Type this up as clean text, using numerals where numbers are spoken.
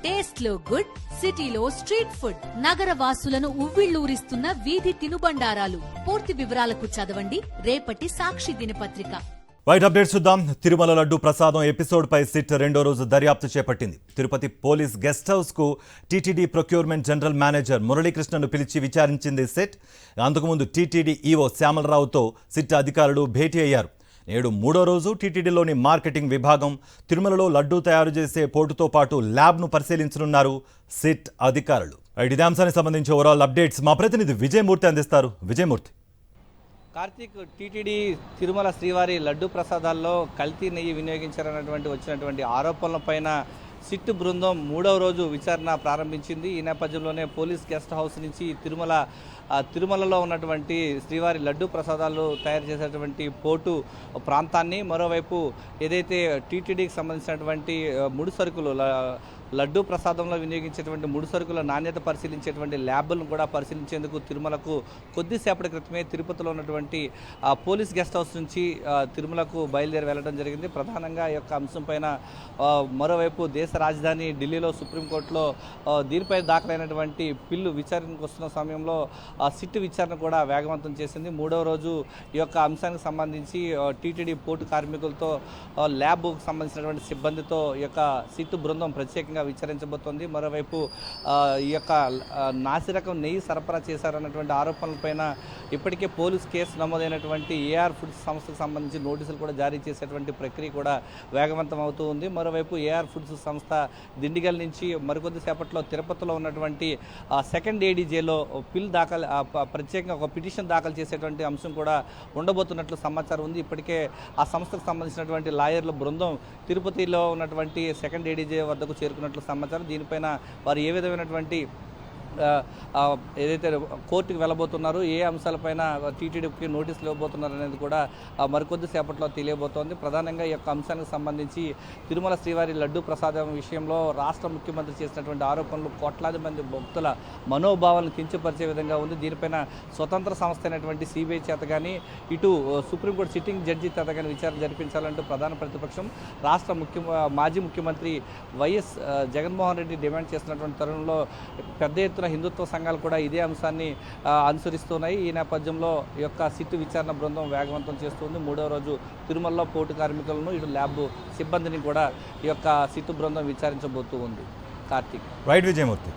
Taste లో good, సిటీలో street food, నగర వాసులను ఉవ్విళ్లూరిస్తున్న వీధి తినుబండారాలు. పూర్తి వివరాలకు చదవండి రేపటి సాక్షి దినపత్రిక. వైట్ అప్డేట్స్ చూద్దాం. తిరుమల లడ్డు ప్రసాదం ఎపిసోడ్ పై సిట్ రెండో రోజు దర్యాప్తు చేపట్టింది. తిరుపతి పోలీస్ గెస్ట్ హౌస్ కు టీటీడీ ప్రొక్యూర్మెంట్ జనరల్ మేనేజర్ మురళీకృష్ణను పిలిచి విచారించింది సిట్. అంతకుముందు టీటీడీ ఈవో శ్యామలరావుతో సిట్ అధికారులు భేటీ అయ్యారు. నేడు మూడో రోజు టీటీడీలోని మార్కెటింగ్ విభాగం తిరుమలలో లడ్డూ తయారు చేసే పోర్టుతో పాటు ల్యాబ్ను పరిశీలించనున్నారు సిట్ అధికారులు. ఇదే అంశానికి సంబంధించి ఓవరాల్ అప్డేట్స్ మా ప్రతినిధి విజయమూర్తి అందిస్తారు. విజయమూర్తి. కార్తీక్, టీటీడీ తిరుమల శ్రీవారి లడ్డు ప్రసాదాల్లో కల్తీ నెయ్యి వినియోగించారన్నటువంటి వచ్చినటువంటి ఆరోపణలపైన సిట్ బృందం మూడవ రోజు విచారణ ప్రారంభించింది. ఈ నేపథ్యంలోనే పోలీస్ గెస్ట్ హౌస్ నుంచి తిరుమలలో ఉన్నటువంటి శ్రీవారి లడ్డు ప్రసాదాలు తయారు చేసేటువంటి పోర్టు ప్రాంతాన్ని, మరోవైపు ఏదైతే టీటీడీకి సంబంధించినటువంటి ముడి సరుకులు లడ్డూ ప్రసాదంలో వినియోగించేటువంటి ముడి సరుకుల నాణ్యత పరిశీలించేటువంటి ల్యాబ్లను కూడా పరిశీలించేందుకు తిరుమలకు కొద్దిసేపటి క్రితమే తిరుపతిలో ఉన్నటువంటి పోలీస్ గెస్ట్ హౌస్ నుంచి తిరుమలకు బయలుదేరి వెళ్లడం జరిగింది. ప్రధానంగా ఈ యొక్క అంశం పైన మరోవైపు దేశ రాజధాని ఢిల్లీలో సుప్రీంకోర్టులో దీనిపై దాఖలైనటువంటి పిల్లు విచారణకు వస్తున్న సమయంలో సిట్ విచారణ కూడా వేగవంతం చేసింది. మూడవ రోజు ఈ యొక్క అంశానికి సంబంధించి టీటీడీ పోర్టు కార్మికులతో ల్యాబ్కు సంబంధించినటువంటి సిబ్బందితో ఈ యొక్క సిట్ బృందం ప్రత్యేకంగా విచారించబోతోంది. మరోవైపు ఈ యొక్క నాసిరకం నెయ్యి సరఫరా చేశారన్నటువంటి ఆరోపణలపైన ఇప్పటికే పోలీస్ కేసు నమోదైనటువంటి ఏఆర్ ఫుడ్స్ సంస్థకు సంబంధించి నోటీసులు కూడా జారీ చేసేటువంటి ప్రక్రియ కూడా వేగవంతం అవుతూ ఉంది. మరోవైపు ఏఆర్ ఫుడ్స్ సంస్థ దిండిగల్ నుంచి మరికొద్ది సేపట్లో తిరుపతిలో ఉన్నటువంటి సెకండ్ ఏడీజేలో ప్రత్యేకంగా ఒక పిటిషన్ దాఖలు చేసేటువంటి అంశం కూడా ఉండబోతున్నట్లు సమాచారం ఉంది. ఇప్పటికే ఆ సంస్థకు సంబంధించినటువంటి లాయర్ల బృందం తిరుపతిలో ఉన్నటువంటి సెకండ్ ఏడీజే వద్దకు చేరుకున్నట్లు సమాచారం. దీనిపైన వారు ఏ విధమైనటువంటి ఏదైతే కోర్టుకు వెళ్ళబోతున్నారు, ఏ అంశాలపైన టీటీడీకి నోటీసులు ఇవ్వబోతున్నారు అనేది కూడా మరికొద్ది సేపట్లో తెలియబోతోంది. ప్రధానంగా ఈ యొక్క అంశానికి సంబంధించి తిరుమల శ్రీవారి లడ్డు ప్రసాదం విషయంలో రాష్ట్ర ముఖ్యమంత్రి చేసినటువంటి ఆరోపణలు కోట్లాది మంది భక్తుల మనోభావాలను కించపరిచే విధంగా ఉంది. దీనిపైన స్వతంత్ర సంస్థ అయినటువంటి సిబిఐ చేత కానీ, ఇటు సుప్రీంకోర్టు సిట్టింగ్ జడ్జి చేత కానీ విచారణ జరిపించాలంటూ ప్రధాన ప్రతిపక్షం రాష్ట్ర మాజీ ముఖ్యమంత్రి వైఎస్ జగన్మోహన్ రెడ్డి డిమాండ్ చేస్తున్నటువంటి తరుణంలో పెద్ద ఎత్తున హిందుత్వ సంఘాలు కూడా ఇదే అంశాన్ని అనుసరిస్తున్నాయి. ఈ నేపథ్యంలో ఈ యొక్క సిట్ విచారణ బృందం వేగవంతం చేస్తుంది. మూడవ రోజు తిరుమలలో పోర్టు కార్మికులను, ఇటు ల్యాబ్ సిబ్బందిని కూడా ఈ యొక్క సిట్ బృందం విచారించబోతూ ఉంది. కార్తీక్. రైట్ విజయమూర్తి.